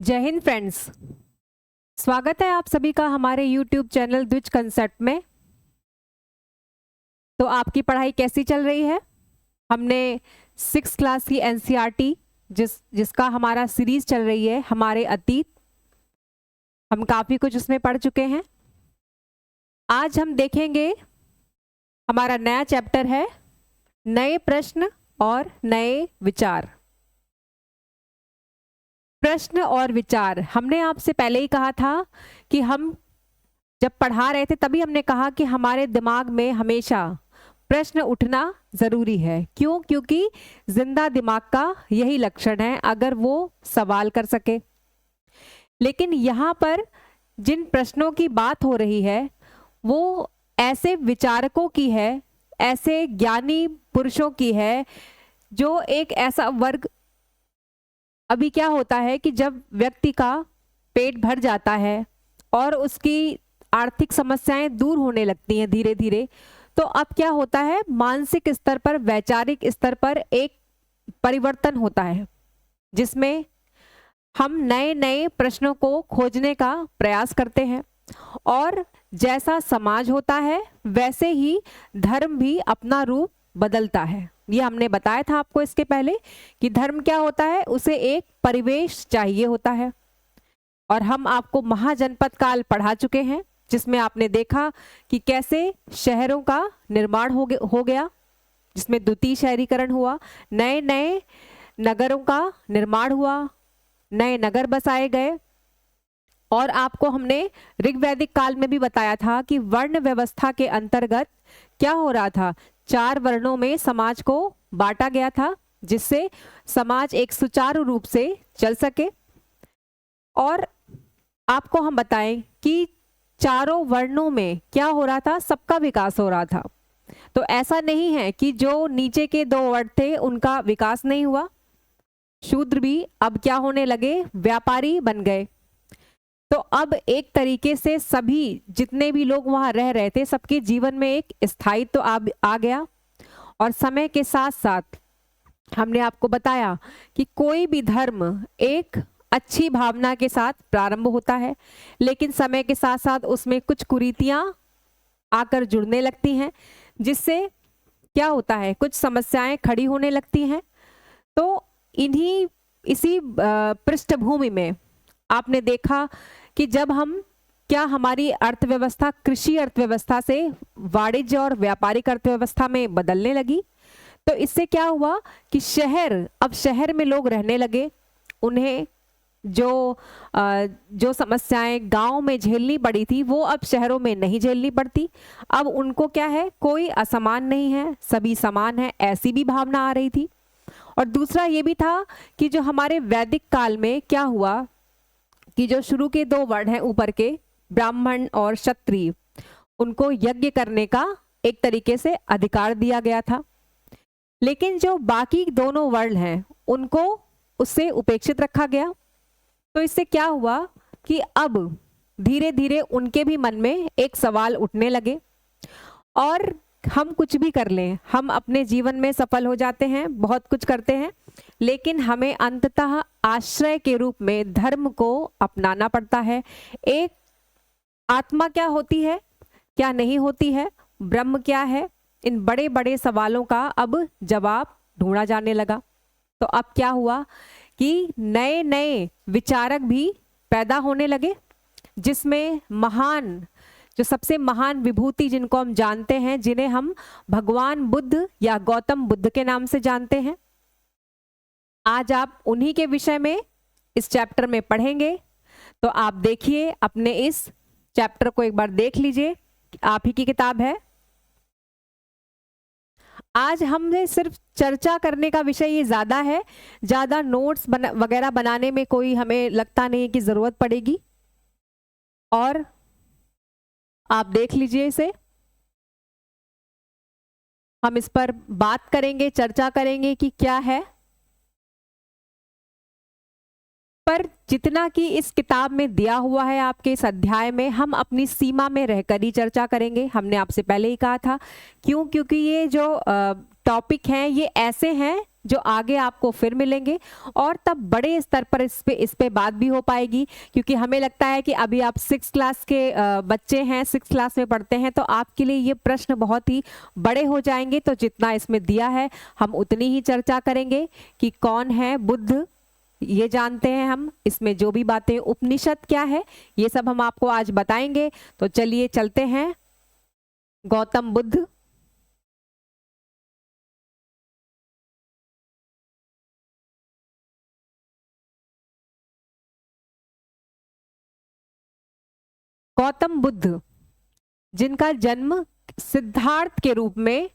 जय हिंद फ्रेंड्स। स्वागत है आप सभी का हमारे YouTube चैनल द्विज कंसेप्ट में। तो आपकी पढ़ाई कैसी चल रही है? हमने 6th क्लास की NCERT जिसका हमारा सीरीज चल रही है हमारे अतीत, हम काफ़ी कुछ उसमें पढ़ चुके हैं। आज हम देखेंगे हमारा नया चैप्टर है नए प्रश्न और नए विचार। प्रश्न और विचार, हमने आपसे पहले ही कहा था कि हम जब पढ़ा रहे थे तभी हमने कहा कि हमारे दिमाग में हमेशा प्रश्न उठना ज़रूरी है। क्यों? क्योंकि जिंदा दिमाग का यही लक्षण है, अगर वो सवाल कर सके। लेकिन यहाँ पर जिन प्रश्नों की बात हो रही है वो ऐसे विचारकों की है, ऐसे ज्ञानी पुरुषों की है, जो एक ऐसा वर्ग, अभी क्या होता है कि जब व्यक्ति का पेट भर जाता है और उसकी आर्थिक समस्याएं दूर होने लगती हैं धीरे धीरे, तो अब क्या होता है, मानसिक स्तर पर, वैचारिक स्तर पर एक परिवर्तन होता है जिसमें हम नए नए प्रश्नों को खोजने का प्रयास करते हैं। और जैसा समाज होता है वैसे ही धर्म भी अपना रूप बदलता है। ये हमने बताया था आपको इसके पहले कि धर्म क्या होता है, उसे एक परिवेश चाहिए होता है। और हम आपको महाजनपद काल पढ़ा चुके हैं जिसमें आपने देखा कि कैसे शहरों का निर्माण हो गया, जिसमें द्वितीय शहरीकरण हुआ, नए नए नगरों का निर्माण हुआ, नए नगर बसाए गए। और आपको हमने ऋग्वैदिक काल में भी बताया था कि वर्ण व्यवस्था के अंतर्गत क्या हो रहा था, 4 वर्णों में समाज को बांटा गया था जिससे समाज एक सुचारू रूप से चल सके। और आपको हम बताएं कि चारों वर्णों में क्या हो रहा था, सबका विकास हो रहा था। तो ऐसा नहीं है कि जो नीचे के 2 वर्ण थे उनका विकास नहीं हुआ। शूद्र भी अब क्या होने लगे, व्यापारी बन गए। तो अब एक तरीके से सभी जितने भी लोग वहां रह रहे थे सबके जीवन में एक स्थायित्व आ गया। और समय के साथ साथ हमने आपको बताया कि कोई भी धर्म एक अच्छी भावना के साथ प्रारंभ होता है, लेकिन समय के साथ साथ उसमें कुछ कुरीतियां आकर जुड़ने लगती हैं, जिससे क्या होता है, कुछ समस्याएं खड़ी होने लगती हैं। तो इसी पृष्ठभूमि में आपने देखा कि जब हमारी अर्थव्यवस्था कृषि अर्थव्यवस्था से वाणिज्य और व्यापारिक अर्थव्यवस्था में बदलने लगी, तो इससे क्या हुआ कि अब शहर में लोग रहने लगे। उन्हें जो समस्याएं गांव में झेलनी पड़ी थी वो अब शहरों में नहीं झेलनी पड़ती। अब उनको क्या है, कोई असमान नहीं है, सभी समान है, ऐसी भी भावना आ रही थी। और दूसरा ये भी था कि जो हमारे वैदिक काल में क्या हुआ कि जो शुरू के 2 वर्ण हैं ऊपर के, ब्राह्मण और क्षत्रिय, उनको यज्ञ करने का एक तरीके से अधिकार दिया गया था। लेकिन जो बाकी दोनों वर्ण हैं उनको उससे उपेक्षित रखा गया। तो इससे क्या हुआ कि अब धीरे धीरे उनके भी मन में एक सवाल उठने लगे। और हम कुछ भी कर लें, हम अपने जीवन में सफल हो जाते हैं, बहुत कुछ करते हैं, लेकिन हमें अंततः आश्रय के रूप में धर्म को अपनाना पड़ता है। एक आत्मा क्या होती है, क्या नहीं होती है, ब्रह्म क्या है, इन बड़े बड़े सवालों का अब जवाब ढूंढा जाने लगा। तो अब क्या हुआ कि नए नए विचारक भी पैदा होने लगे, जिसमें जो सबसे महान विभूति जिनको हम जानते हैं, जिन्हें हम भगवान बुद्ध या गौतम बुद्ध के नाम से जानते हैं, आज आप उन्हीं के विषय में इस चैप्टर में पढ़ेंगे। तो आप देखिए, अपने इस चैप्टर को एक बार देख लीजिए, आप ही की किताब है। आज हमने सिर्फ चर्चा करने का विषय ये ज़्यादा है, ज़्यादा नोट्स वगैरह बनाने में कोई हमें लगता नहीं कि ज़रूरत पड़ेगी। और आप देख लीजिए इसे, हम इस पर बात करेंगे, चर्चा करेंगे कि क्या है। पर जितना कि इस किताब में दिया हुआ है आपके इस अध्याय में, हम अपनी सीमा में रहकर ही चर्चा करेंगे। हमने आपसे पहले ही कहा था। क्यों? क्योंकि ये जो टॉपिक हैं ये ऐसे हैं जो आगे आपको फिर मिलेंगे, और तब बड़े स्तर पर इस पे बात भी हो पाएगी। क्योंकि हमें लगता है कि अभी आप 6 क्लास के बच्चे हैं, 6 क्लास में पढ़ते हैं, तो आपके लिए ये प्रश्न बहुत ही बड़े हो जाएंगे। तो जितना इसमें दिया है हम उतनी ही चर्चा करेंगे कि कौन है बुद्ध, ये जानते हैं हम। इसमें जो भी बातें, उपनिषद क्या है, ये सब हम आपको आज बताएंगे। तो चलिए चलते हैं। गौतम बुद्ध, गौतम बुद्ध जिनका जन्म सिद्धार्थ के रूप में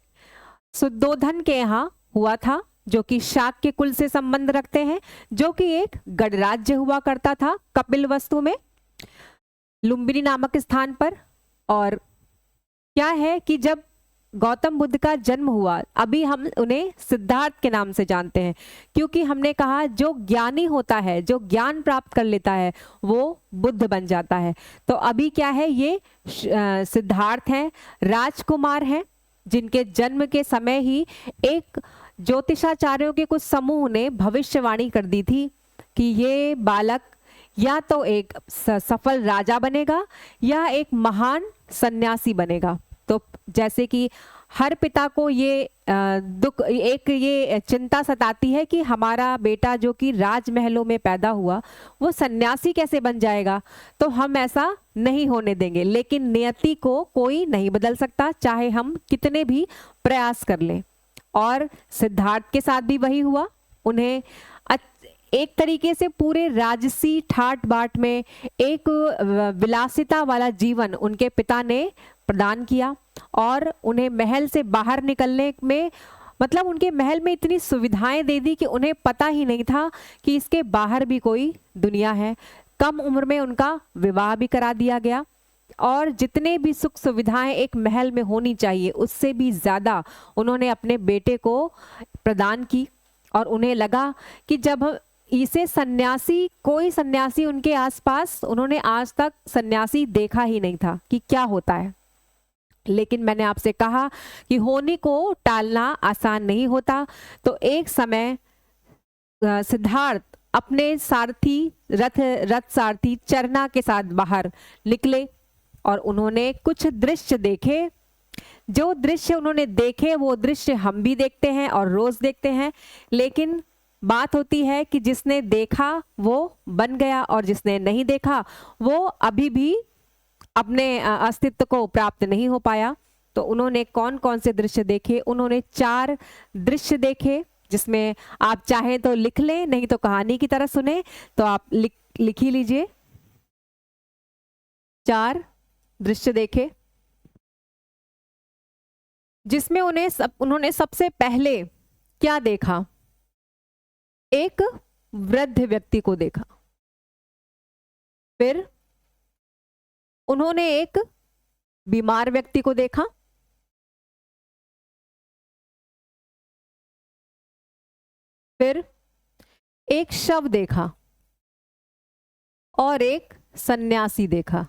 शुद्धोधन के यहाँ हुआ था, जो कि शाक्य कुल से संबंध रखते हैं, जो कि एक गणराज्य हुआ करता था कपिलवस्तु में, लुम्बिनी नामक स्थान पर। और क्या है कि जब गौतम बुद्ध का जन्म हुआ, अभी हम उन्हें सिद्धार्थ के नाम से जानते हैं, क्योंकि हमने कहा जो ज्ञानी होता है, जो ज्ञान प्राप्त कर लेता है, वो बुद्ध बन जाता है। तो अभी क्या है, ये सिद्धार्थ हैं, राजकुमार हैं, जिनके जन्म के समय ही एक ज्योतिषाचार्यों के कुछ समूह ने भविष्यवाणी कर दी थी कि ये बालक या तो एक सफल राजा बनेगा या एक महान सन्यासी बनेगा। तो जैसे कि हर पिता को ये दुख, एक ये चिंता सताती है कि हमारा बेटा जो कि राजमहलों में पैदा हुआ वो सन्यासी कैसे बन जाएगा, तो हम ऐसा नहीं होने देंगे। लेकिन नियति को कोई नहीं बदल सकता, चाहे हम कितने भी प्रयास कर लें। और सिद्धार्थ के साथ भी वही हुआ। उन्हें एक तरीके से पूरे राजसी ठाट बाट में एक विलासिता वाला जीवन उनके पिता ने प्रदान किया, और उन्हें महल से बाहर निकलने में, मतलब उनके महल में इतनी सुविधाएं दे दी कि उन्हें पता ही नहीं था कि इसके बाहर भी कोई दुनिया है। कम उम्र में उनका विवाह भी करा दिया गया, और जितने भी सुख सुविधाएं एक महल में होनी चाहिए उससे भी ज़्यादा उन्होंने अपने बेटे को प्रदान की। और उन्हें लगा कि जब इसे सन्यासी, कोई सन्यासी उनके आसपास, उन्होंने आज तक सन्यासी देखा ही नहीं था कि क्या होता है। लेकिन मैंने आपसे कहा कि होने को टालना आसान नहीं होता। तो एक समय सिद्धार्थ अपने सारथी, रथ सारथी चरना के साथ बाहर निकले, और उन्होंने कुछ दृश्य देखे। जो दृश्य उन्होंने देखे वो दृश्य हम भी देखते हैं और रोज देखते हैं, लेकिन बात होती है कि जिसने देखा वो बन गया, और जिसने नहीं देखा वो अभी भी अपने अस्तित्व को प्राप्त नहीं हो पाया। तो उन्होंने कौन कौन से दृश्य देखे? उन्होंने 4 दृश्य देखे, जिसमें आप चाहें तो लिख लें, नहीं तो कहानी की तरह सुने। तो आप लिख ही लीजिए। 4 दृश्य देखे, जिसमें उन्होंने सबसे पहले क्या देखा? एक वृद्ध व्यक्ति को देखा। फिर उन्होंने एक बीमार व्यक्ति को देखा। फिर एक शव देखा और एक सन्यासी देखा।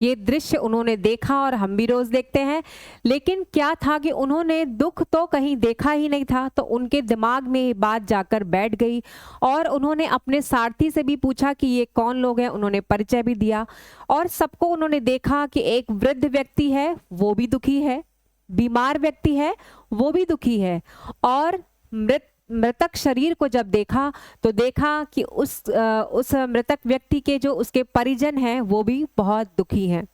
ये दृश्य उन्होंने देखा और हम भी रोज देखते हैं। लेकिन क्या था कि उन्होंने दुख तो कहीं देखा ही नहीं था। तो उनके दिमाग में ये बात जाकर बैठ गई, और उन्होंने अपने सारथी से भी पूछा कि ये कौन लोग हैं। उन्होंने परिचय भी दिया, और सबको उन्होंने देखा कि एक वृद्ध व्यक्ति है वो भी दुखी है, बीमार व्यक्ति है वो भी दुखी है, और मृतक शरीर को जब देखा तो देखा कि उस मृतक व्यक्ति के जो उसके परिजन हैं वो भी बहुत दुखी हैं।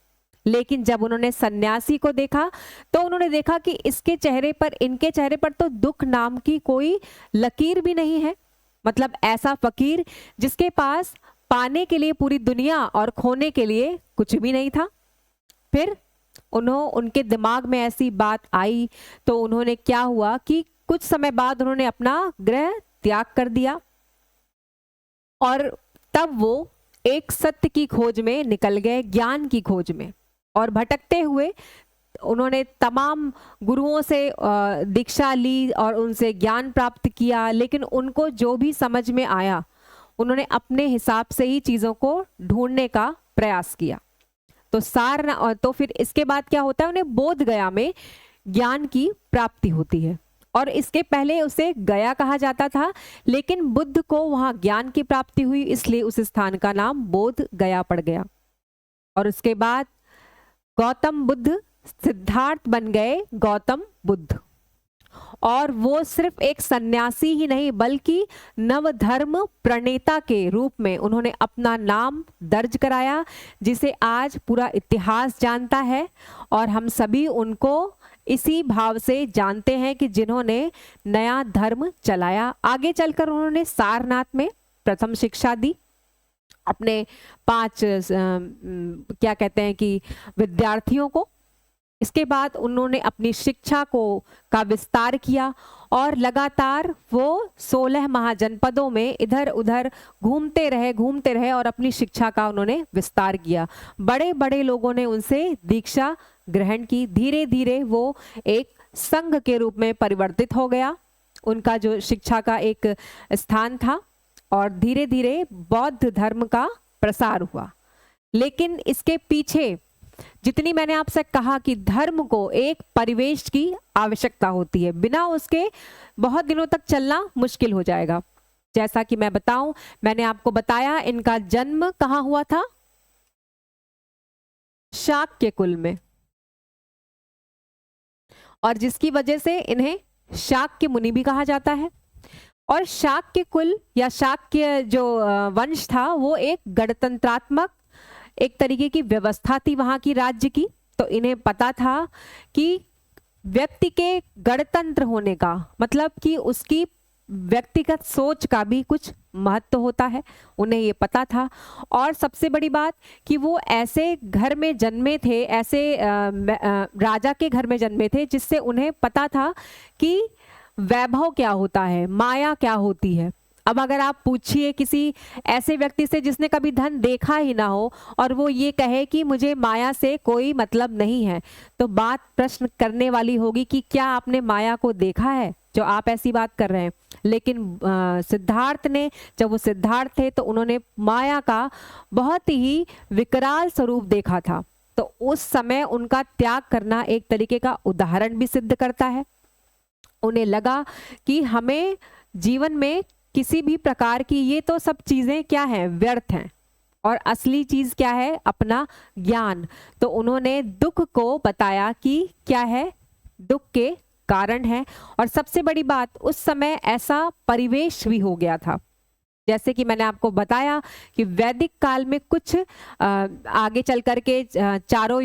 लेकिन जब उन्होंने सन्यासी को देखा तो उन्होंने देखा कि इनके चेहरे पर तो दुख नाम की कोई लकीर भी नहीं है। मतलब ऐसा फकीर जिसके पास पाने के लिए पूरी दुनिया और खोने के लिए कुछ भी नहीं था। फिर उनके दिमाग में ऐसी बात आई, तो उन्होंने क्या हुआ कि कुछ समय बाद उन्होंने अपना गृह त्याग कर दिया, और तब वो एक सत्य की खोज में निकल गए, ज्ञान की खोज में। और भटकते हुए उन्होंने तमाम गुरुओं से दीक्षा ली और उनसे ज्ञान प्राप्त किया, लेकिन उनको जो भी समझ में आया उन्होंने अपने हिसाब से ही चीज़ों को ढूंढने का प्रयास किया। तो तो फिर इसके बाद क्या होता है, उन्हें बोध गया में ज्ञान की प्राप्ति होती है। और इसके पहले उसे गया कहा जाता था, लेकिन बुद्ध को वहां ज्ञान की प्राप्ति हुई, इसलिए उस स्थान का नाम बोध गया पड़ गया। और उसके बाद गौतम बुद्ध सिद्धार्थ बन गए गौतम बुद्ध। और वो सिर्फ एक सन्यासी ही नहीं बल्कि नव धर्म प्रणेता के रूप में उन्होंने अपना नाम दर्ज कराया, जिसे आज पूरा इतिहास जानता है। और हम सभी उनको इसी भाव से जानते हैं कि जिन्होंने नया धर्म चलाया। आगे चलकर उन्होंने सारनाथ में प्रथम शिक्षा दी अपने 5 क्या कहते हैं कि विद्यार्थियों को। इसके बाद उन्होंने अपनी शिक्षा का विस्तार किया और लगातार वो 16 महाजनपदों में इधर उधर घूमते रहे और अपनी शिक्षा का उन्होंने विस्तार किया। बड़े बड़े लोगों ने उनसे दीक्षा ग्रहण की। धीरे धीरे वो एक संघ के रूप में परिवर्तित हो गया, उनका जो शिक्षा का एक स्थान था, और धीरे धीरे बौद्ध धर्म का प्रसार हुआ। लेकिन इसके पीछे जितनी मैंने आपसे कहा कि धर्म को एक परिवेश की आवश्यकता होती है, बिना उसके बहुत दिनों तक चलना मुश्किल हो जाएगा। जैसा कि मैं बताऊं, मैंने आपको बताया इनका जन्म कहाँ हुआ था, शाक्य कुल में, और जिसकी वजह से इन्हें शाक्य मुनि भी कहा जाता है। और शाक्य कुल या शाक्य जो वंश था वो एक गणतंत्रात्मक एक तरीके की व्यवस्था थी वहां की राज्य की। तो इन्हें पता था कि व्यक्ति के गणतंत्र होने का मतलब कि उसकी व्यक्तिगत सोच का भी कुछ महत्व होता है, उन्हें ये पता था। और सबसे बड़ी बात कि वो ऐसे घर में जन्मे थे, ऐसे राजा के घर में जन्मे थे जिससे उन्हें पता था कि वैभव क्या होता है, माया क्या होती है। अब अगर आप पूछिए किसी ऐसे व्यक्ति से जिसने कभी धन देखा ही ना हो और वो ये कहे कि मुझे माया से कोई मतलब नहीं है, तो बात प्रश्न करने वाली होगी कि क्या आपने माया को देखा है जो आप ऐसी बात कर रहे हैं। लेकिन सिद्धार्थ ने, जब वो सिद्धार्थ थे तो उन्होंने माया का बहुत ही विकराल स्वरूप देखा था। तो उस समय उनका त्याग करना एक तरीके का उदाहरण भी सिद्ध करता है। उन्हें लगा कि हमें जीवन में किसी भी प्रकार की ये तो सब चीजें क्या हैं, व्यर्थ हैं, और असली चीज क्या है, अपना ज्ञान। तो उन्होंने दुख को बताया कि क्या है, दुख के कारण है। और सबसे बड़ी बात, उस समय ऐसा परिवेश भी हो गया था, जैसे कि मैंने आपको बताया कि वैदिक काल में कुछ आगे चल कर के चारों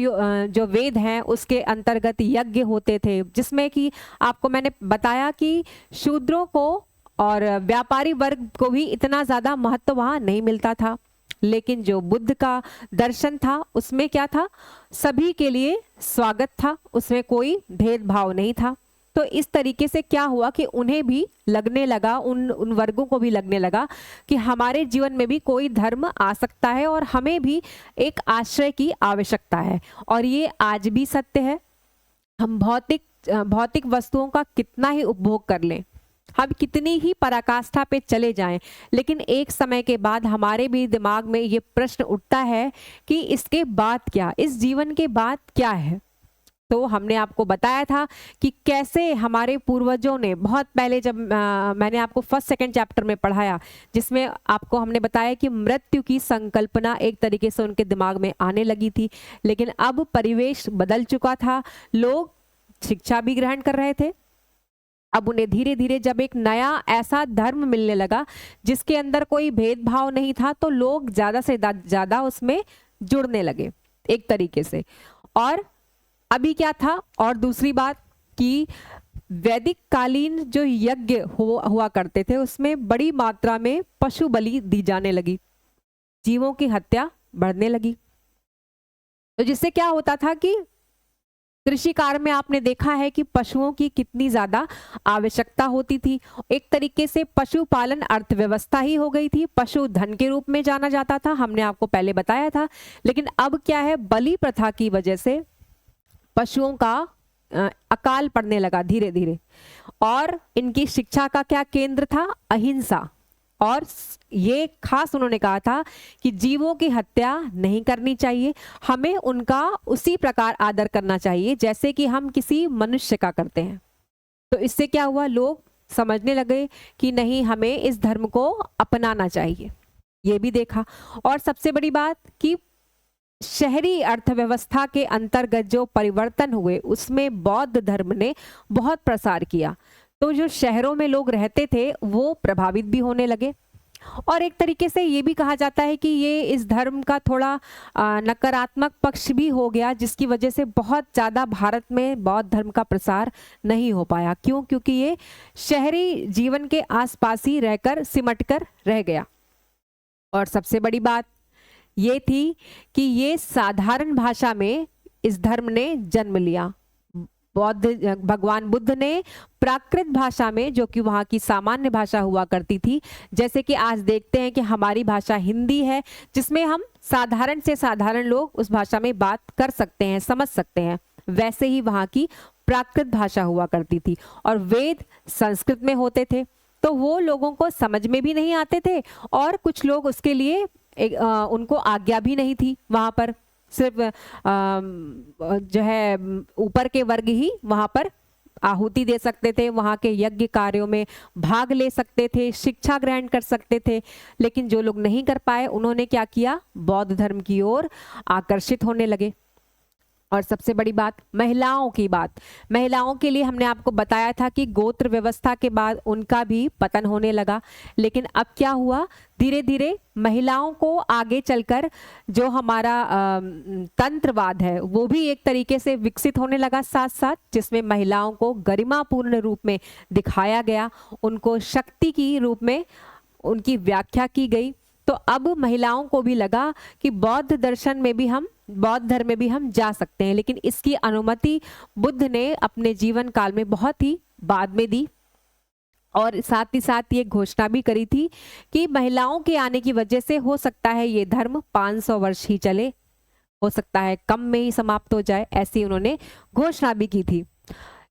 जो वेद हैं उसके अंतर्गत यज्ञ होते थे, जिसमें कि आपको मैंने बताया कि शूद्रों को और व्यापारी वर्ग को भी इतना ज़्यादा महत्व वहाँ नहीं मिलता था। लेकिन जो बुद्ध का दर्शन था उसमें क्या था, सभी के लिए स्वागत था, उसमें कोई भेदभाव नहीं था। तो इस तरीके से क्या हुआ कि उन्हें भी लगने लगा, उन वर्गों को भी लगने लगा कि हमारे जीवन में भी कोई धर्म आ सकता है और हमें भी एक आश्रय की आवश्यकता है। और ये आज भी सत्य है। हम भौतिक वस्तुओं का कितना ही उपभोग कर लें, हम कितनी ही पराकाष्ठा पे चले जाएं, लेकिन एक समय के बाद हमारे भी दिमाग में ये प्रश्न उठता है कि इसके बाद क्या, इस जीवन के बाद क्या है। तो हमने आपको बताया था कि कैसे हमारे पूर्वजों ने बहुत पहले, जब मैंने आपको फर्स्ट सेकंड चैप्टर में पढ़ाया, जिसमें आपको हमने बताया कि मृत्यु की संकल्पना एक तरीके से उनके दिमाग में आने लगी थी। लेकिन अब परिवेश बदल चुका था, लोग शिक्षा भी ग्रहण कर रहे थे। अब उन्हें धीरे धीरे जब एक नया ऐसा धर्म मिलने लगा जिसके अंदर कोई भेदभाव नहीं था, तो लोग ज्यादा से ज्यादा उसमें जुड़ने लगे एक तरीके से। और अभी क्या था, और दूसरी बात कि वैदिक कालीन जो यज्ञ हुआ करते थे उसमें बड़ी मात्रा में पशु बलि दी जाने लगी, जीवों की हत्या बढ़ने लगी। तो जिससे क्या होता था कि कृषि कार्य में आपने देखा है कि पशुओं की कितनी ज्यादा आवश्यकता होती थी। एक तरीके से पशुपालन अर्थव्यवस्था ही हो गई थी, पशु धन के रूप में जाना जाता था, हमने आपको पहले बताया था। लेकिन अब क्या है, बलि प्रथा की वजह से पशुओं का अकाल पड़ने लगा धीरे धीरे। और इनकी शिक्षा का क्या केंद्र था, अहिंसा। और ये खास उन्होंने कहा था कि जीवों की हत्या नहीं करनी चाहिए, हमें उनका उसी प्रकार आदर करना चाहिए जैसे कि हम किसी मनुष्य का करते हैं। तो इससे क्या हुआ, लोग समझने लगे कि नहीं, हमें इस धर्म को अपनाना चाहिए। ये भी देखा। और सबसे बड़ी बात कि शहरी अर्थव्यवस्था के अंतर्गत जो परिवर्तन हुए उसमें बौद्ध धर्म ने बहुत प्रसार किया। तो जो शहरों में लोग रहते थे वो प्रभावित भी होने लगे। और एक तरीके से ये भी कहा जाता है कि ये इस धर्म का थोड़ा नकारात्मक पक्ष भी हो गया, जिसकी वजह से बहुत ज़्यादा भारत में बौद्ध धर्म का प्रसार नहीं हो पाया। क्यों? क्योंकि ये शहरी जीवन के आसपास ही रहकर सिमट कर रह गया। और सबसे बड़ी बात ये थी कि ये साधारण भाषा में इस धर्म ने जन्म लिया। भगवान बुद्ध ने प्राकृत भाषा में, जो कि वहाँ की सामान्य भाषा हुआ करती थी, जैसे कि आज देखते हैं कि हमारी भाषा हिंदी है, जिसमें हम साधारण से साधारण लोग उस भाषा में बात कर सकते हैं, समझ सकते हैं, वैसे ही वहाँ की प्राकृत भाषा हुआ करती थी। और वेद संस्कृत में होते थे, तो वो लोगों को समझ में भी नहीं आते थे, और कुछ लोग उसके लिए उनको आज्ञा भी नहीं थी। वहाँ पर सिर्फ जो है ऊपर के वर्ग ही वहाँ पर आहुति दे सकते थे, वहाँ के यज्ञ कार्यों में भाग ले सकते थे, शिक्षा ग्रहण कर सकते थे। लेकिन जो लोग नहीं कर पाए, उन्होंने क्या किया, बौद्ध धर्म की ओर आकर्षित होने लगे। और सबसे बड़ी बात, महिलाओं की बात। महिलाओं के लिए हमने आपको बताया था कि गोत्र व्यवस्था के बाद उनका भी पतन होने लगा। लेकिन अब क्या हुआ, धीरे धीरे महिलाओं को आगे चलकर जो हमारा तंत्रवाद है वो भी एक तरीके से विकसित होने लगा साथ साथ, जिसमें महिलाओं को गरिमापूर्ण रूप में दिखाया गया, उनको शक्ति की रूप में उनकी व्याख्या की गई। तो अब महिलाओं को भी लगा कि बौद्ध दर्शन में भी हम, बौद्ध धर्म में भी हम जा सकते हैं। लेकिन इसकी अनुमति बुद्ध ने अपने जीवन काल में बहुत ही बाद में दी। और साथ ही साथ ये घोषणा भी करी थी कि महिलाओं के आने की वजह से हो सकता है ये धर्म 500 वर्ष ही चले, हो सकता है कम में ही समाप्त हो जाए, ऐसी उन्होंने घोषणा भी की थी।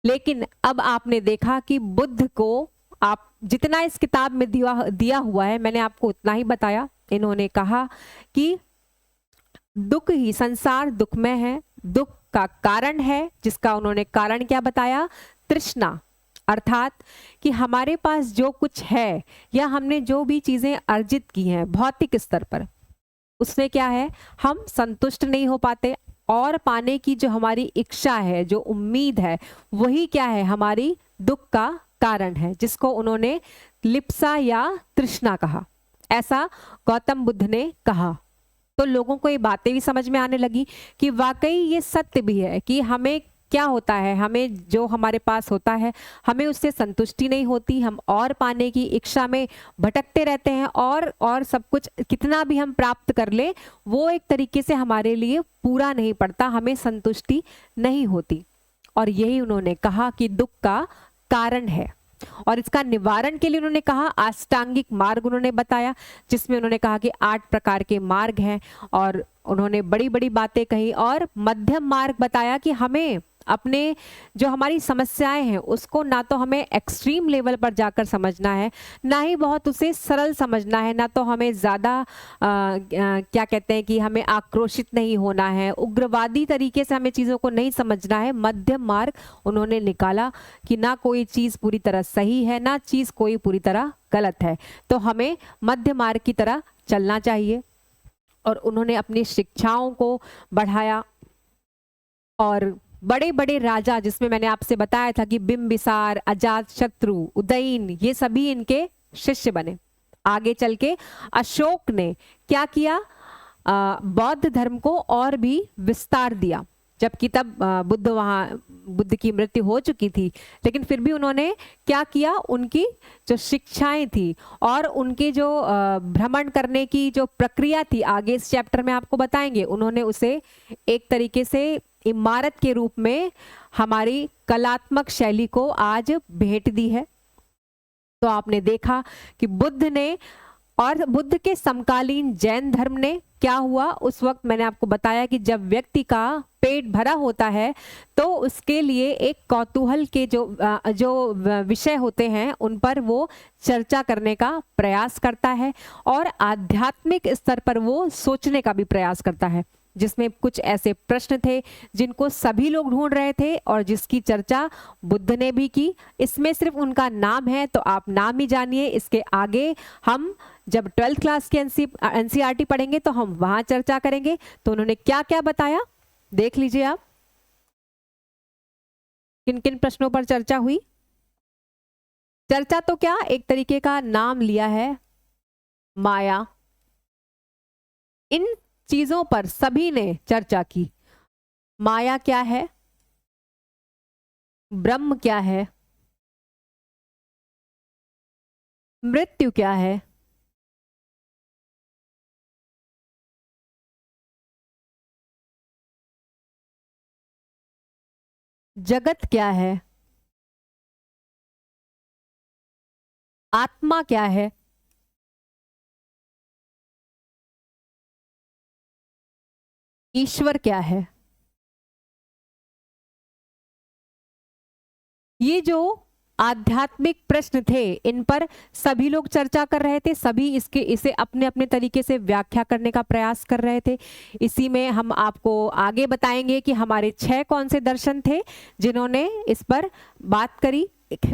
लेकिन अब आपने देखा कि बुद्ध को आप जितना इस किताब में दिया हुआ है, मैंने आपको उतना ही बताया। इन्होंने कहा कि दुख ही, संसार दुखमय है, दुख का कारण है, जिसका उन्होंने कारण क्या बताया, तृष्णा। अर्थात कि हमारे पास जो कुछ है या हमने जो भी चीजें अर्जित की हैं भौतिक स्तर पर, उसमें क्या है, हम संतुष्ट नहीं हो पाते, और पाने की जो हमारी इच्छा है, जो उम्मीद है, वही क्या है, हमारी दुख का कारण है, जिसको उन्होंने लिप्सा या तृष्णा कहा। ऐसा गौतम बुद्ध ने कहा। तो लोगों को ये बातें भी समझ में आने लगी कि वाकई ये सत्य भी है कि हमें क्या होता है, हमें जो हमारे पास होता है हमें उससे संतुष्टि नहीं होती, हम और पाने की इच्छा में भटकते रहते हैं, और सब कुछ कितना भी हम प्राप्त कर ले वो एक तरीके से हमारे लिए पूरा नहीं पड़ता, हमें संतुष्टि नहीं होती। और यही उन्होंने कहा कि दुख का कारण है। और इसका निवारण के लिए उन्होंने कहा अष्टांगिक मार्ग उन्होंने बताया, जिसमें उन्होंने कहा कि 8 प्रकार के मार्ग हैं, और उन्होंने बड़ी बड़ी बातें कही। और मध्यम मार्ग बताया कि हमें अपने जो हमारी समस्याएं हैं उसको ना तो हमें एक्सट्रीम लेवल पर जाकर समझना है, ना ही बहुत उसे सरल समझना है, ना तो हमें ज़्यादा क्या कहते हैं कि हमें आक्रोशित नहीं होना है, उग्रवादी तरीके से हमें चीज़ों को नहीं समझना है। मध्यम मार्ग उन्होंने निकाला कि ना कोई चीज़ पूरी तरह सही है, ना चीज़ कोई पूरी तरह गलत है, तो हमें मध्य मार्ग की तरह चलना चाहिए। और उन्होंने अपनी शिक्षाओं को बढ़ाया, और बड़े बड़े राजा, जिसमें मैंने आपसे बताया था कि बिंबिसार, अजातशत्रु, उदयन, ये सभी इनके शिष्य बने। आगे चल के अशोक ने क्या किया, बौद्ध धर्म को और भी विस्तार दिया, जबकि तब बुद्ध की मृत्यु हो चुकी थी, लेकिन फिर भी उन्होंने क्या किया, उनकी जो शिक्षाएं थी और उनके जो भ्रमण करने की जो प्रक्रिया थी, आगे इस चैप्टर में आपको बताएंगे, उन्होंने उसे एक तरीके से इमारत के रूप में हमारी कलात्मक शैली को आज भेंट दी है। तो आपने देखा कि बुद्ध ने और बुद्ध के समकालीन जैन धर्म ने क्या हुआ उस वक्त मैंने आपको बताया कि जब व्यक्ति का पेट भरा होता है तो उसके लिए एक कौतूहल के जो विषय होते हैं उन पर वो चर्चा करने का प्रयास करता है और आध्यात्मिक स्तर पर वो सोचने का भी प्रयास करता है, जिसमें कुछ ऐसे प्रश्न थे जिनको सभी लोग ढूंढ रहे थे और जिसकी चर्चा बुद्ध ने भी की। इसमें सिर्फ उनका नाम है तो आप नाम ही जानिए, इसके आगे हम जब 12th क्लास के एनसीईआरटी पढ़ेंगे तो हम वहां चर्चा करेंगे। तो उन्होंने क्या क्या बताया देख लीजिए आप, किन किन प्रश्नों पर चर्चा हुई। चर्चा तो क्या, एक तरीके का नाम लिया है माया। इन चीजों पर सभी ने चर्चा की। माया क्या है, ब्रह्म क्या है, मृत्यु क्या है, जगत क्या है, आत्मा क्या है, ईश्वर क्या है। ये जो आध्यात्मिक प्रश्न थे इन पर सभी लोग चर्चा कर रहे थे, सभी इसे अपने अपने तरीके से व्याख्या करने का प्रयास कर रहे थे। इसी में हम आपको आगे बताएंगे कि हमारे 6 कौन से दर्शन थे जिन्होंने इस पर बात करी।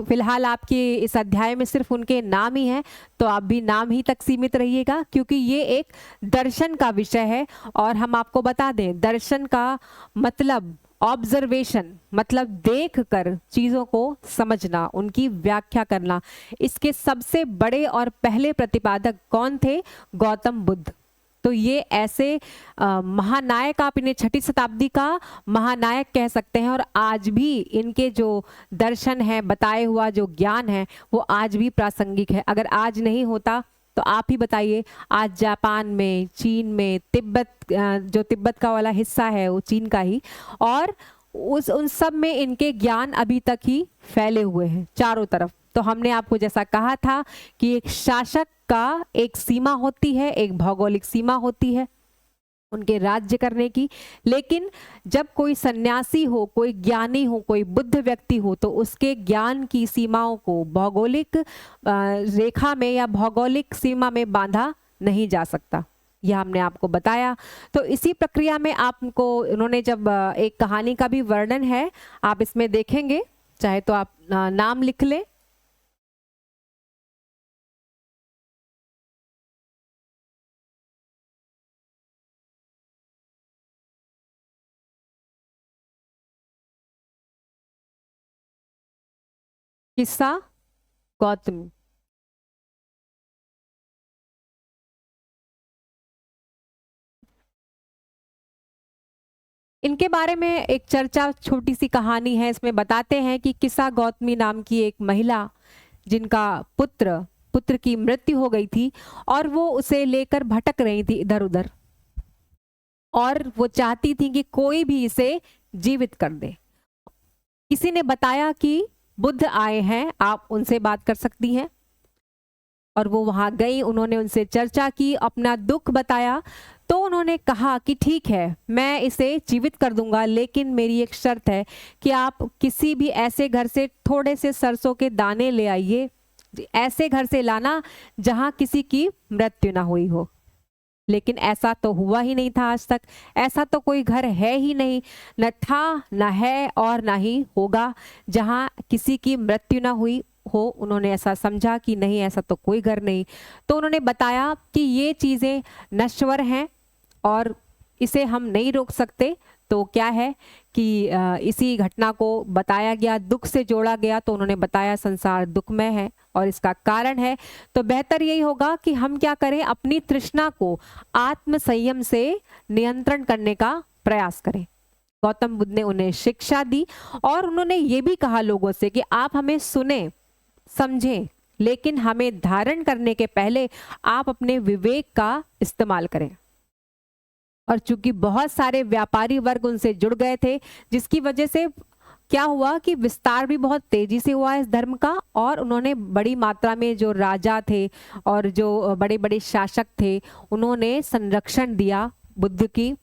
फिलहाल आपके इस अध्याय में सिर्फ उनके नाम ही हैं, तो आप भी नाम ही तक सीमित रहिएगा क्योंकि ये एक दर्शन का विषय है। और हम आपको बता दें, दर्शन का मतलब ऑब्जर्वेशन, मतलब देख कर चीज़ों को समझना, उनकी व्याख्या करना। इसके सबसे बड़े और पहले प्रतिपादक कौन थे? गौतम बुद्ध। तो ये ऐसे महानायक, आप इन्हें 6ठी शताब्दी का महानायक कह सकते हैं। और आज भी इनके जो दर्शन है, बताए हुआ जो ज्ञान है, वो आज भी प्रासंगिक है। अगर आज नहीं होता तो आप ही बताइए, आज जापान में, चीन में, तिब्बत, जो तिब्बत का वाला हिस्सा है वो चीन का ही, और उन सब में इनके ज्ञान अभी तक ही फैले हुए हैं चारों तरफ। तो हमने आपको जैसा कहा था कि एक शासक का एक सीमा होती है, एक भौगोलिक सीमा होती है उनके राज्य करने की, लेकिन जब कोई सन्यासी हो, कोई ज्ञानी हो, कोई बुद्ध व्यक्ति हो, तो उसके ज्ञान की सीमाओं को भौगोलिक रेखा में या भौगोलिक सीमा में बांधा नहीं जा सकता। यह हमने आपको बताया। तो इसी प्रक्रिया में आपको उन्होंने जब एक कहानी का भी वर्णन है, आप इसमें देखेंगे, चाहे तो आप नाम लिख लें। किस्सा गौतम। इनके बारे में एक चर्चा, छोटी सी कहानी है। इसमें बताते हैं कि किस्सा गौतमी नाम की एक महिला, जिनका पुत्र की मृत्यु हो गई थी और वो उसे लेकर भटक रही थी इधर उधर, और वो चाहती थी कि कोई भी इसे जीवित कर दे। किसी ने बताया कि बुद्ध आए हैं, आप उनसे बात कर सकती हैं। और वो वहां गई, उन्होंने उनसे चर्चा की, अपना दुख बताया। तो उन्होंने कहा कि ठीक है, मैं इसे जीवित कर दूंगा, लेकिन मेरी एक शर्त है कि आप किसी भी ऐसे घर से थोड़े से सरसों के दाने ले आइए, ऐसे घर से लाना जहां किसी की मृत्यु ना हुई हो। लेकिन ऐसा तो हुआ ही नहीं था आज तक, ऐसा तो कोई घर है ही नहीं, न था, न है और न ही होगा जहां किसी की मृत्यु ना हुई हो। उन्होंने ऐसा समझा कि नहीं, ऐसा तो कोई घर नहीं। तो उन्होंने बताया कि ये चीज़ें नश्वर हैं और इसे हम नहीं रोक सकते। तो क्या है कि इसी घटना को बताया गया, दुख से जोड़ा गया। तो उन्होंने बताया संसार दुखमय है और इसका कारण है, तो बेहतर यही होगा कि हम क्या करें, अपनी तृष्णा को आत्म संयम से नियंत्रण करने का प्रयास करें। गौतम बुद्ध ने उन्हें शिक्षा दी और उन्होंने ये भी कहा लोगों से कि आप हमें सुने समझें, लेकिन हमें धारण करने के पहले आप अपने विवेक का इस्तेमाल करें। और चूंकि बहुत सारे व्यापारी वर्ग उनसे जुड़ गए थे, जिसकी वजह से क्या हुआ कि विस्तार भी बहुत तेजी से हुआ इस धर्म का, और उन्होंने बड़ी मात्रा में जो राजा थे और जो बड़े बड़े शासक थे उन्होंने संरक्षण दिया बुद्ध की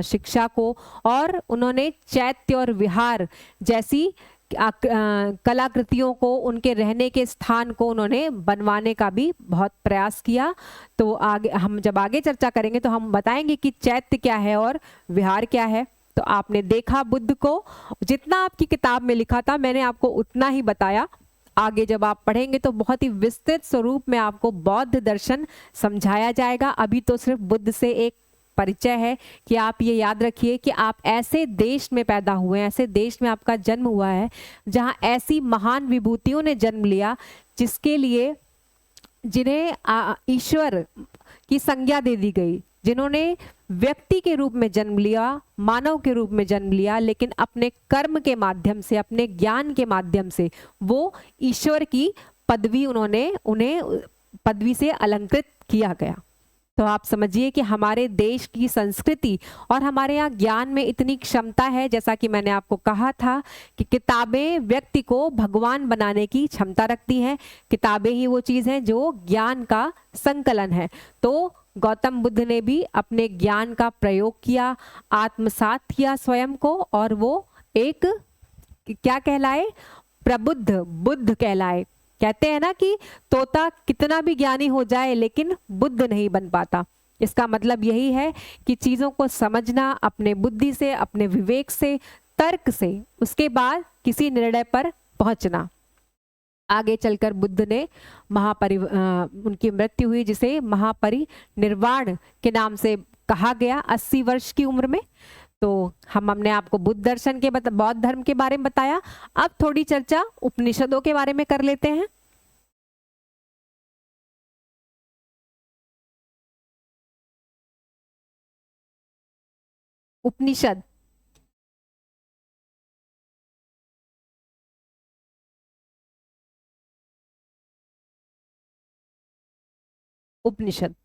शिक्षा को, और उन्होंने चैत्य और विहार जैसी कलाकृतियों को, उनके रहने के स्थान को उन्होंने बनवाने का भी बहुत प्रयास किया। तो आगे हम जब आगे चर्चा करेंगे तो हम बताएंगे कि चैत्य क्या है और विहार क्या है। तो आपने देखा बुद्ध को, जितना आपकी किताब में लिखा था मैंने आपको उतना ही बताया। आगे जब आप पढ़ेंगे तो बहुत ही विस्तृत स्वरूप में आपको बौद्ध दर्शन समझाया जाएगा। अभी तो सिर्फ बुद्ध से एक परिचय है कि आप ये याद रखिए कि आप ऐसे देश में पैदा हुए हैं, ऐसे देश में आपका जन्म हुआ है जहाँ ऐसी महान विभूतियों ने जन्म लिया जिसके लिए जिन्हें ईश्वर की संज्ञा दे दी गई, जिन्होंने व्यक्ति के रूप में जन्म लिया, मानव के रूप में जन्म लिया, लेकिन अपने कर्म के माध्यम से, अपने ज्ञान के माध्यम से वो ईश्वर की पदवी उन्हें पदवी से अलंकृत किया गया। तो आप समझिए कि हमारे देश की संस्कृति और हमारे यहाँ ज्ञान में इतनी क्षमता है, जैसा कि मैंने आपको कहा था कि किताबें व्यक्ति को भगवान बनाने की क्षमता रखती हैं। किताबें ही वो चीज़ हैं जो ज्ञान का संकलन है। तो गौतम बुद्ध ने भी अपने ज्ञान का प्रयोग किया, आत्मसात किया स्वयं को, और वो एक क्या कहलाए, प्रबुद्ध बुद्ध कहलाए। कहते हैं ना कि तोता कितना भी ज्ञानी हो जाए लेकिन बुद्ध नहीं बन पाता। इसका मतलब यही है कि चीज़ों को समझना अपने बुद्धि से, अपने विवेक से, तर्क से, उसके बाद किसी निर्णय पर पहुंचना। आगे चलकर बुद्ध ने उनकी मृत्यु हुई जिसे महापरिनिर्वाण के नाम से कहा गया 80 वर्ष की उम्र में। तो हमने आपको बुद्ध दर्शन के बौद्ध धर्म के बारे में बताया। अब थोड़ी चर्चा उपनिषदों के बारे में कर लेते हैं। उपनिषद उपनिषद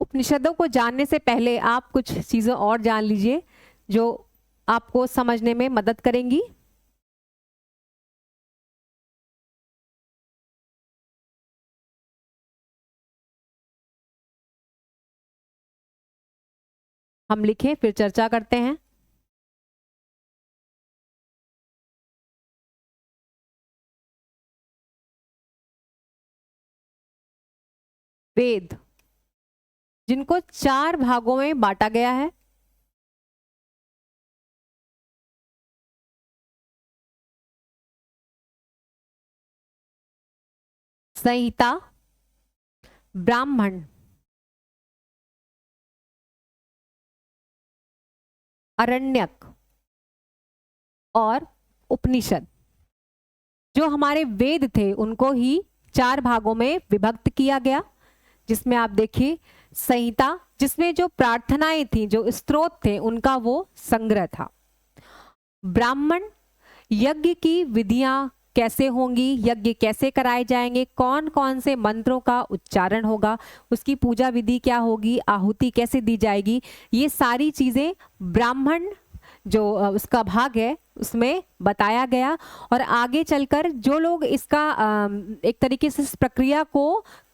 उपनिषदों को जानने से पहले आप कुछ चीज़ें और जान लीजिए जो आपको समझने में मदद करेंगी। हम लिखें फिर चर्चा करते हैं। वेद, जिनको 4 भागों में बांटा गया है। संहिता, ब्राह्मण, अरण्यक और उपनिषद। जो हमारे वेद थे उनको ही 4 भागों में विभक्त किया गया, जिसमें आप देखिए संहिता, जिसमें जो प्रार्थनाएं थी, जो स्तोत्र थे, उनका वो संग्रह था। ब्राह्मण, यज्ञ की विधियां कैसे होंगी, यज्ञ कैसे कराए जाएंगे, कौन कौन से मंत्रों का उच्चारण होगा, उसकी पूजा विधि क्या होगी, आहुति कैसे दी जाएगी, ये सारी चीजें ब्राह्मण जो उसका भाग है उसमें बताया गया। और आगे चलकर जो लोग इसका एक तरीके से इस प्रक्रिया को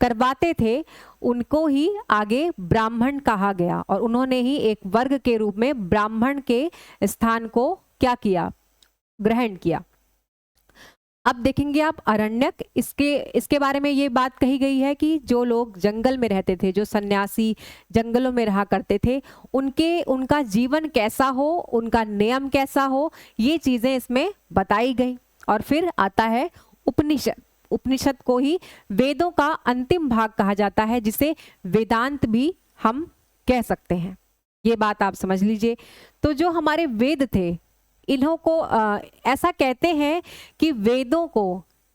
करवाते थे उनको ही आगे ब्राह्मण कहा गया, और उन्होंने ही एक वर्ग के रूप में ब्राह्मण के स्थान को क्या किया, ग्रहण किया। अब देखेंगे आप अरण्यक, इसके बारे में ये बात कही गई है कि जो लोग जंगल में रहते थे, जो सन्यासी जंगलों में रहा करते थे, उनका जीवन कैसा हो, उनका नियम कैसा हो, ये चीजें इसमें बताई गई। और फिर आता है उपनिषद। उपनिषद को ही वेदों का अंतिम भाग कहा जाता है, जिसे वेदांत भी हम कह सकते हैं। ये बात आप समझ लीजिए। तो जो हमारे वेद थे, इन्हों को ऐसा कहते हैं कि वेदों को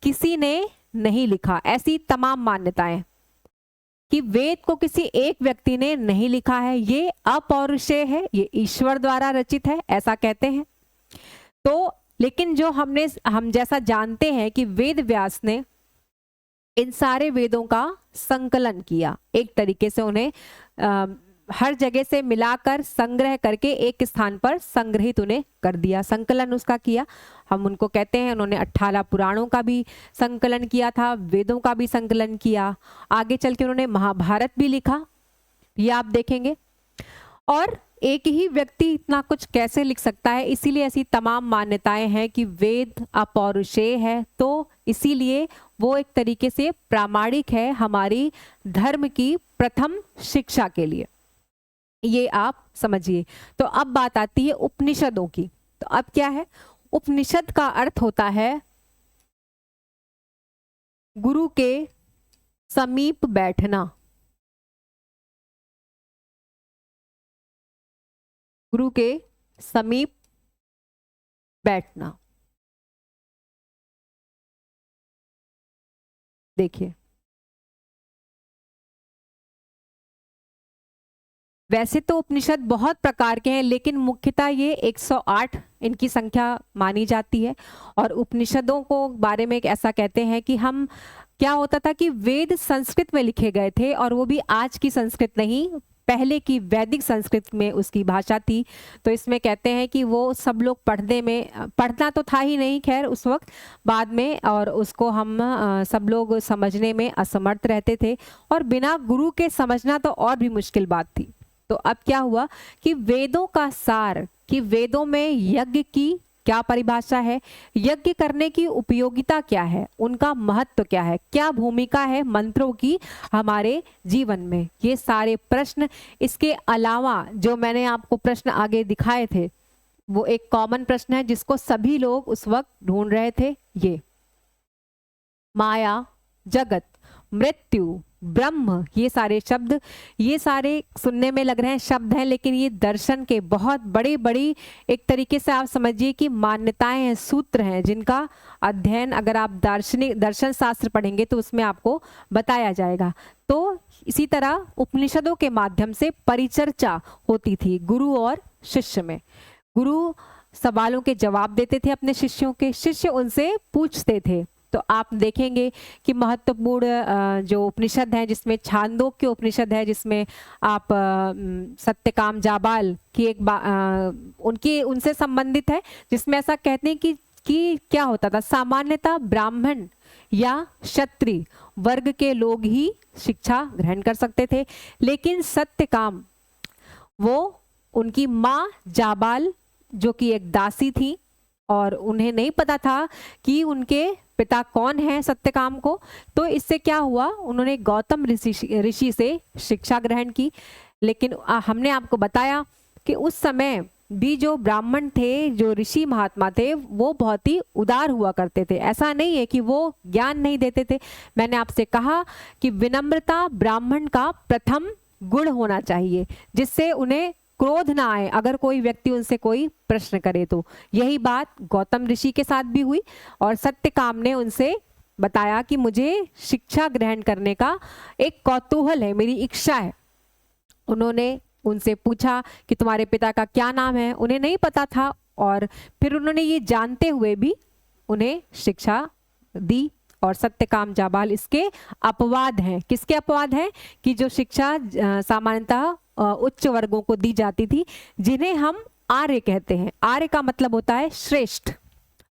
किसी ने नहीं लिखा। ऐसी तमाम मान्यताएं कि वेद को किसी एक व्यक्ति ने नहीं लिखा है, ये अपौरुषेय है, ये ईश्वर द्वारा रचित है, ऐसा कहते हैं। तो लेकिन जो हम जैसा जानते हैं कि वेद व्यास ने इन सारे वेदों का संकलन किया, एक तरीके से उन्हें हर जगह से मिलाकर संग्रह करके एक स्थान पर संग्रहित उन्हें कर दिया, संकलन उसका किया। हम उनको कहते हैं, उन्होंने 18 पुराणों का भी संकलन किया था, वेदों का भी संकलन किया। आगे चल के उन्होंने महाभारत भी लिखा, ये आप देखेंगे। और एक ही व्यक्ति इतना कुछ कैसे लिख सकता है, इसीलिए ऐसी तमाम मान्यताएं हैं कि वेद अपौरुषेय है, तो इसीलिए वो एक तरीके से प्रामाणिक है हमारी धर्म की प्रथम शिक्षा के लिए, ये आप समझिए। तो अब बात आती है उपनिषदों की। तो अब क्या है, उपनिषद का अर्थ होता है गुरु के समीप बैठना, गुरु के समीप बैठना। देखिए, वैसे तो उपनिषद बहुत प्रकार के हैं, लेकिन मुख्यतः ये 108 इनकी संख्या मानी जाती है। और उपनिषदों को बारे में एक ऐसा कहते हैं कि हम, क्या होता था कि वेद संस्कृत में लिखे गए थे, और वो भी आज की संस्कृत नहीं, पहले की वैदिक संस्कृत में उसकी भाषा थी। तो इसमें कहते हैं कि वो सब लोग पढ़ने में, पढ़ना तो था ही नहीं खैर उस वक्त, बाद में, और उसको हम सब लोग समझने में असमर्थ रहते थे, और बिना गुरु के समझना तो और भी मुश्किल बात थी। तो अब क्या हुआ कि वेदों का सार, कि वेदों में यज्ञ की क्या परिभाषा है, यज्ञ करने की उपयोगिता क्या है, उनका महत्व क्या है, क्या भूमिका है मंत्रों की हमारे जीवन में, ये सारे प्रश्न। इसके अलावा जो मैंने आपको प्रश्न आगे दिखाए थे, वो एक कॉमन प्रश्न है जिसको सभी लोग उस वक्त ढूंढ रहे थे, ये माया, जगत, मृत्यु, ब्रह्म, ये सारे शब्द, ये सारे सुनने में लग रहे हैं शब्द हैं, लेकिन ये दर्शन के बहुत बड़ी बड़ी, एक तरीके से आप समझिए कि मान्यताएं हैं, सूत्र हैं, जिनका अध्ययन अगर आप दर्शन शास्त्र पढ़ेंगे तो उसमें आपको बताया जाएगा। तो इसी तरह उपनिषदों के माध्यम से परिचर्चा होती थी गुरु और शिष्य में। गुरु सवालों के जवाब देते थे अपने शिष्यों के, शिष्य उनसे पूछते थे। तो आप देखेंगे कि महत्वपूर्ण जो उपनिषद हैं, जिसमें छांदोग्य उपनिषद है, जिसमें आप सत्यकाम जाबाल की एक उनकी उनसे संबंधित है, जिसमें ऐसा कहते हैं कि क्या होता था, सामान्यतः ब्राह्मण या क्षत्रिय वर्ग के लोग ही शिक्षा ग्रहण कर सकते थे, लेकिन सत्यकाम, वो उनकी माँ जाबाल जो कि एक दासी थी, और उन्हें नहीं पता था कि उनके पिता कौन है सत्यकाम को। तो इससे क्या हुआ, उन्होंने गौतम ऋषि से शिक्षा ग्रहण की। लेकिन हमने आपको बताया कि उस समय भी जो ब्राह्मण थे, जो ऋषि महात्मा थे, वो बहुत ही उदार हुआ करते थे। ऐसा नहीं है कि वो ज्ञान नहीं देते थे। मैंने आपसे कहा कि विनम्रता ब्राह्मण का प्रथम गुण होना चाहिए, जिससे उन्हें क्रोध ना आए अगर कोई व्यक्ति उनसे कोई प्रश्न करे। तो यही बात गौतम ऋषि के साथ भी हुई, और सत्यकाम ने उनसे बताया कि मुझे शिक्षा ग्रहण करने का एक कौतूहल है, मेरी इच्छा है। उन्होंने उनसे पूछा कि तुम्हारे पिता का क्या नाम है, उन्हें नहीं पता था, और फिर उन्होंने ये जानते हुए भी उन्हें शिक्षा दी। और सत्यकाम जाबाल इसके अपवाद हैं। किसके अपवाद हैं? कि जो शिक्षा सामान्यतः उच्च वर्गों को दी जाती थी, जिन्हें हम आर्य कहते हैं। आर्य का मतलब होता है श्रेष्ठ।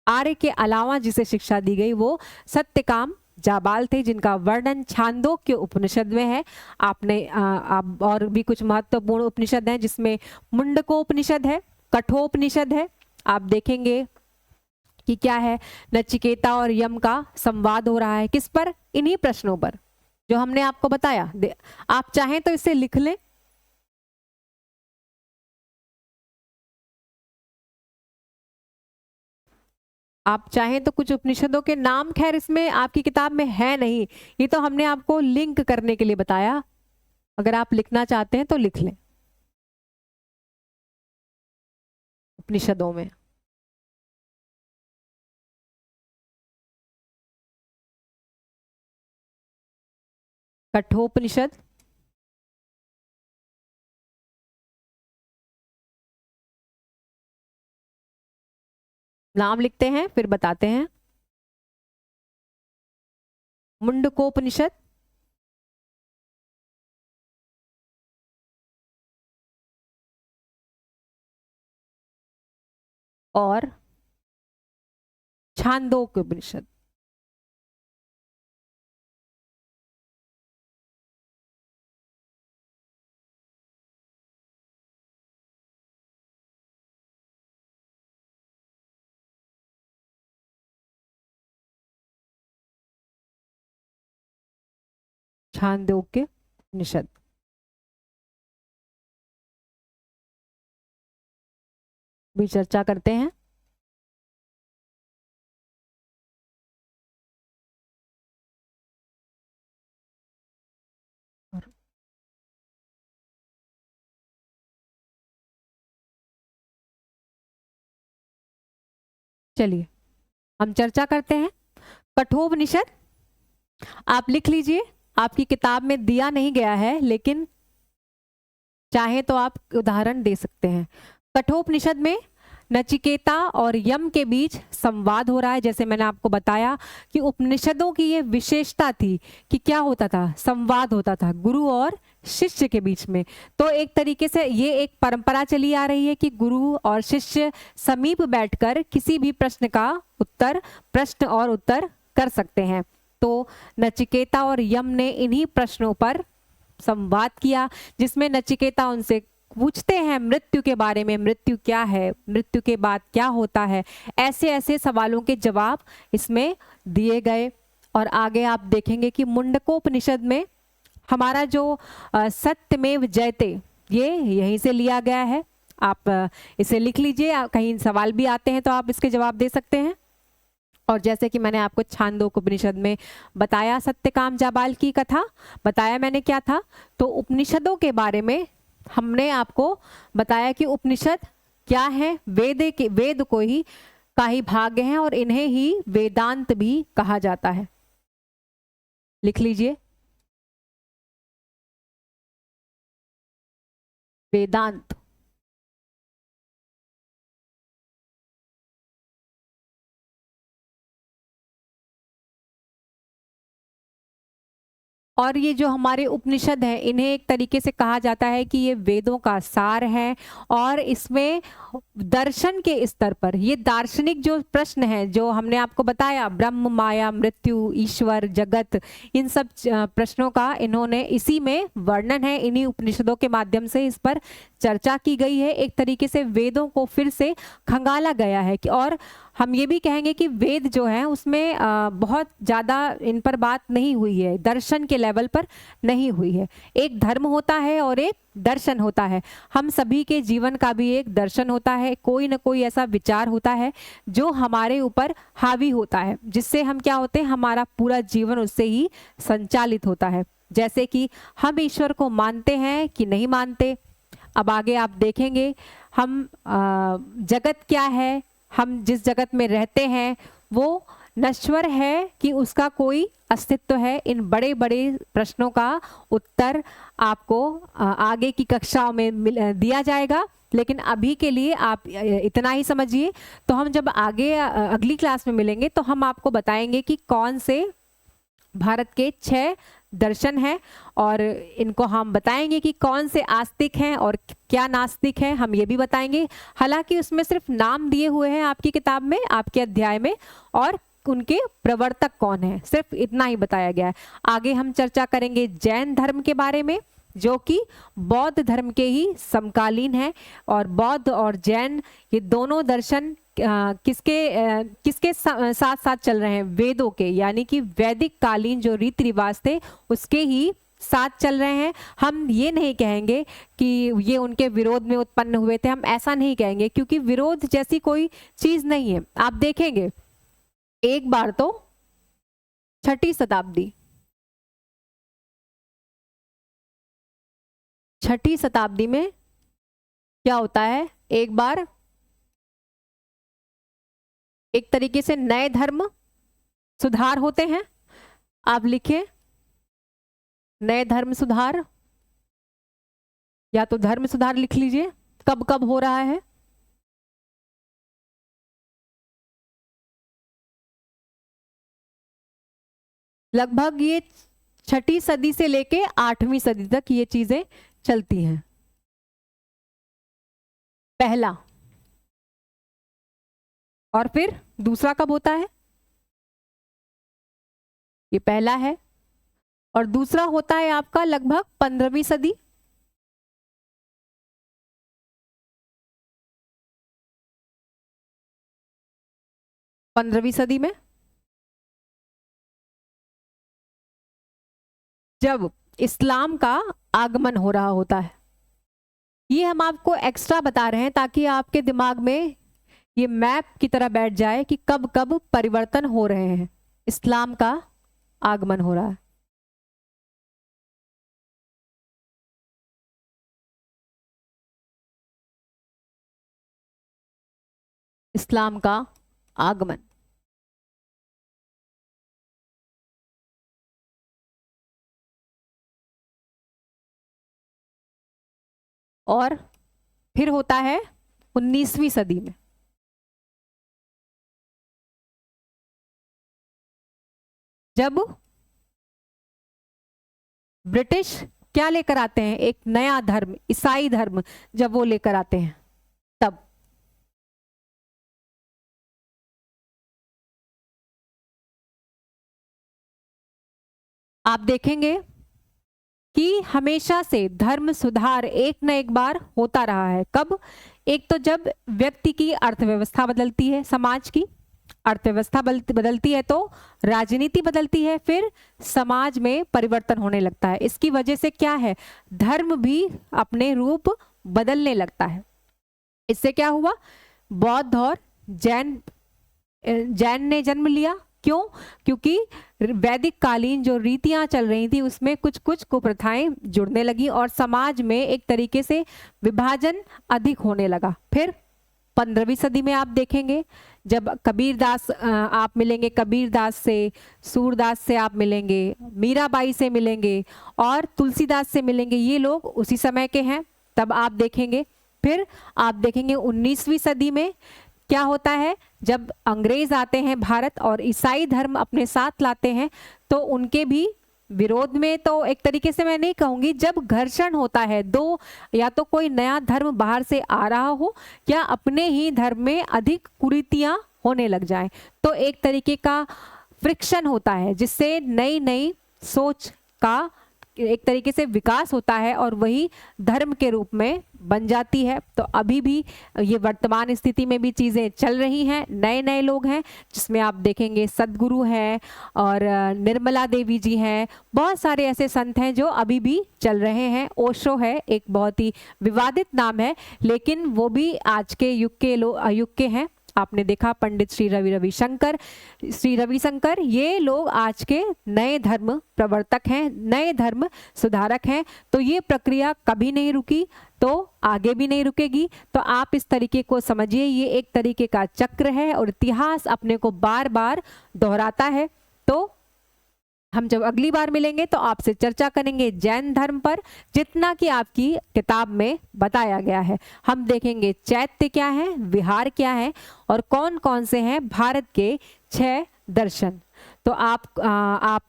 आर्य के अलावा जिसे शिक्षा दी गई वो सत्यकाम जाबाल थे, जिनका वर्णन छांदोग्य उपनिषद में है। आपने आप और भी कुछ महत्वपूर्ण उपनिषद हैं, जिसमें मुंडकोपनिषद है, कठोपनिषद है। आप देखेंगे कि क्या है, नचिकेता और यम का संवाद हो रहा है, किस पर? इन्हीं प्रश्नों पर जो हमने आपको बताया। आप चाहें तो इसे लिख लें। आप चाहें तो कुछ उपनिषदों के नाम, खैर इसमें आपकी किताब में है नहीं, ये तो हमने आपको लिंक करने के लिए बताया। अगर आप लिखना चाहते हैं तो लिख लें उपनिषदों में। कठोपनिषद, नाम लिखते हैं फिर बताते हैं। मुंडकोपनिषद, और छांदोग्य उपनिषद। छांदोग्य उपनिषद। भी चर्चा करते हैं। चलिए हम चर्चा करते हैं। कठोपनिषद आप लिख लीजिए, आपकी किताब में दिया नहीं गया है, लेकिन चाहे तो आप उदाहरण दे सकते हैं। कठोपनिषद में नचिकेता और यम के बीच संवाद हो रहा है। जैसे मैंने आपको बताया कि उपनिषदों की ये विशेषता थी कि क्या होता था, संवाद होता था गुरु और शिष्य के बीच में। तो एक तरीके से ये एक परंपरा चली आ रही है कि गुरु और शिष्य समीप बैठकर किसी भी प्रश्न का उत्तर, प्रश्न और उत्तर कर सकते हैं। तो नचिकेता और यम ने इन्हीं प्रश्नों पर संवाद किया, जिसमें नचिकेता उनसे पूछते हैं मृत्यु के बारे में, मृत्यु क्या है, मृत्यु के बाद क्या होता है। ऐसे ऐसे सवालों के जवाब इसमें दिए गए। और आगे आप देखेंगे कि मुंडकोपनिषद में हमारा जो सत्यमेव जयते, ये यहीं से लिया गया है। आप इसे लिख लीजिए, कहीं सवाल भी आते हैं तो आप इसके जवाब दे सकते हैं। और जैसे कि मैंने आपको छांदोग्य उपनिषद में बताया, सत्यकाम जाबाल की कथा बताया मैंने क्या था। तो उपनिषदों के बारे में हमने आपको बताया कि उपनिषद क्या है, वेद को ही का ही भाग है और इन्हें ही वेदांत भी कहा जाता है। लिख लीजिए, वेदांत। और ये जो हमारे उपनिषद हैं, इन्हें एक तरीके से कहा जाता है कि ये वेदों का सार है। और इसमें दर्शन के स्तर पर ये दार्शनिक जो प्रश्न हैं, जो हमने आपको बताया, ब्रह्म, माया, मृत्यु, ईश्वर, जगत, इन सब प्रश्नों का इन्होंने इसी में वर्णन है। इन्हीं उपनिषदों के माध्यम से इस पर चर्चा की गई है। एक तरीके से वेदों को फिर से खंगाला गया है कि, और हम ये भी कहेंगे कि वेद जो है उसमें बहुत ज़्यादा इन पर बात नहीं हुई है, दर्शन के लेवल पर नहीं हुई है। एक धर्म होता है और एक दर्शन होता है। हम सभी के जीवन का भी एक दर्शन होता है, कोई ना कोई ऐसा विचार होता है जो हमारे ऊपर हावी होता है, जिससे हम क्या होते हैं, हमारा पूरा जीवन उससे ही संचालित होता है। जैसे कि हम ईश्वर को मानते हैं कि नहीं मानते। अब आगे आप देखेंगे हम जगत क्या है, हम जिस जगत में रहते हैं वो नश्वर है कि उसका कोई अस्तित्व है। इन बड़े बड़े प्रश्नों का उत्तर आपको आगे की कक्षाओं में दिया जाएगा, लेकिन अभी के लिए आप इतना ही समझिए। तो हम जब आगे अगली क्लास में मिलेंगे तो हम आपको बताएंगे कि कौन से भारत के 6 दर्शन हैं, और इनको हम बताएंगे कि कौन से आस्तिक हैं और क्या नास्तिक हैं, हम ये भी बताएंगे। हालांकि उसमें सिर्फ नाम दिए हुए हैं आपकी किताब में, आपके अध्याय में, और उनके प्रवर्तक कौन है, सिर्फ इतना ही बताया गया है। आगे हम चर्चा करेंगे जैन धर्म के बारे में, जो कि बौद्ध धर्म के ही समकालीन है। और बौद्ध और जैन ये दोनों दर्शन किसके साथ साथ चल रहे हैं, वेदों के, यानी कि वैदिक कालीन जो रीति रिवाज थे उसके ही साथ चल रहे हैं। हम ये नहीं कहेंगे कि ये उनके विरोध में उत्पन्न हुए थे, हम ऐसा नहीं कहेंगे, क्योंकि विरोध जैसी कोई चीज नहीं है। आप देखेंगे एक बार तो 6ठी शताब्दी, 6ठी शताब्दी में क्या होता है, एक बार एक तरीके से नए धर्म सुधार होते हैं। आप लिखिए नए धर्म सुधार, या तो धर्म सुधार लिख लीजिए। कब कब हो रहा है, लगभग ये 6ठी सदी से लेके 8वीं सदी तक ये चीजें चलती हैं। पहला और फिर दूसरा कब होता है? ये पहला है, और दूसरा होता है आपका लगभग 15वीं सदी। पंद्रहवीं सदी में जब इस्लाम का आगमन हो रहा होता है। ये हम आपको एक्स्ट्रा बता रहे हैं ताकि आपके दिमाग में ये मैप की तरह बैठ जाए कि कब कब परिवर्तन हो रहे हैं, इस्लाम का आगमन हो रहा है। इस्लाम का आगमन। और फिर होता है 19वीं सदी में। जब ब्रिटिश क्या लेकर आते हैं? एक नया धर्म, ईसाई धर्म जब वो लेकर आते हैं, तब आप देखेंगे कि हमेशा से धर्म सुधार एक न एक बार होता रहा है। कब? एक तो जब व्यक्ति की अर्थव्यवस्था बदलती है, समाज की अर्थव्यवस्था बदलती है तो राजनीति बदलती है, फिर समाज में परिवर्तन होने लगता है। इसकी वजह से क्या है? धर्म भी अपने रूप बदलने लगता है। इससे क्या हुआ? बौद्ध और जैन ने जन्म लिया। क्यों? क्योंकि वैदिक कालीन जो रीतियां चल रही थी उसमें कुछ कुछ कुप्रथाएं जुड़ने लगी और समाज में एक तरीके से विभाजन अधिक होने लगा। फिर 15वीं सदी में आप देखेंगे जब कबीरदास आप मिलेंगे, कबीरदास से, सूरदास से आप मिलेंगे, मीराबाई से मिलेंगे और तुलसीदास से मिलेंगे। ये लोग उसी समय के हैं, तब आप देखेंगे। फिर आप देखेंगे 19वीं सदी में क्या होता है? जब अंग्रेज आते हैं भारत और ईसाई धर्म अपने साथ लाते हैं तो उनके भी विरोध में, तो एक तरीके से मैं नहीं कहूंगी, जब घर्षण होता है दो, या तो कोई नया धर्म बाहर से आ रहा हो या अपने ही धर्म में अधिक कुरीतियां होने लग जाएं, तो एक तरीके का फ्रिक्शन होता है जिससे नई नई सोच का एक तरीके से विकास होता है और वही धर्म के रूप में बन जाती है। तो अभी भी ये वर्तमान स्थिति में भी चीज़ें चल रही हैं। नए नए लोग हैं जिसमें आप देखेंगे सद्गुरु हैं और निर्मला देवी जी हैं, बहुत सारे ऐसे संत हैं जो अभी भी चल रहे हैं। ओशो है, एक बहुत ही विवादित नाम है, लेकिन वो भी आज के युग के हैं। आपने देखा पंडित श्री रविशंकर, ये लोग आज के नए धर्म प्रवर्तक हैं, नए धर्म सुधारक हैं। तो ये प्रक्रिया कभी नहीं रुकी, तो आगे भी नहीं रुकेगी। तो आप इस तरीके को समझिए, ये एक तरीके का चक्र है और इतिहास अपने को बार बार दोहराता है। तो हम जब अगली बार मिलेंगे तो आपसे चर्चा करेंगे जैन धर्म पर, जितना कि आपकी किताब में बताया गया है। हम देखेंगे चैत्य क्या है, विहार क्या है और कौन कौन से हैं भारत के 6 दर्शन। तो आप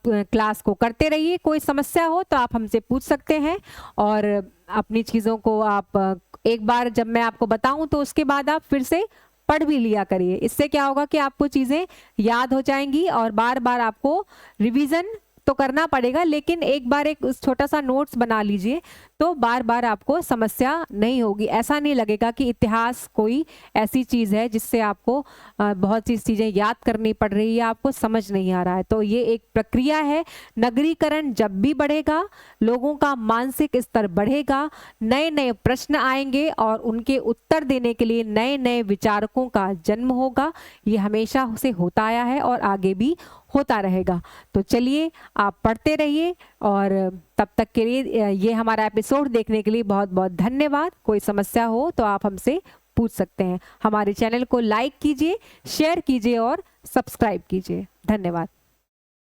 क्लास को करते रहिए। कोई समस्या हो तो आप हमसे पूछ सकते हैं और अपनी चीज़ों को आप एक बार जब मैं आपको बताऊं तो उसके बाद आप फिर से पढ़ भी लिया करिए। इससे क्या होगा कि आपको चीज़ें याद हो जाएंगी और बार बार आपको रिवीजन तो करना पड़ेगा, लेकिन एक बार एक छोटा सा नोट्स बना लीजिए तो बार बार आपको समस्या नहीं होगी। ऐसा नहीं लगेगा कि इतिहास कोई ऐसी चीज़ है जिससे आपको बहुत सी चीज़ें याद करनी पड़ रही है, आपको समझ नहीं आ रहा है। तो ये एक प्रक्रिया है। नगरीकरण जब भी बढ़ेगा, लोगों का मानसिक स्तर बढ़ेगा, नए नए प्रश्न आएंगे और उनके उत्तर देने के लिए नए नए विचारकों का जन्म होगा। ये हमेशा से होता आया है और आगे भी होता रहेगा। तो चलिए आप पढ़ते रहिए और तब तक के लिए ये हमारा एपिसोड देखने के लिए बहुत बहुत धन्यवाद। कोई समस्या हो तो आप हमसे पूछ सकते हैं। हमारे चैनल को लाइक कीजिए, शेयर कीजिए और सब्सक्राइब कीजिए। धन्यवाद।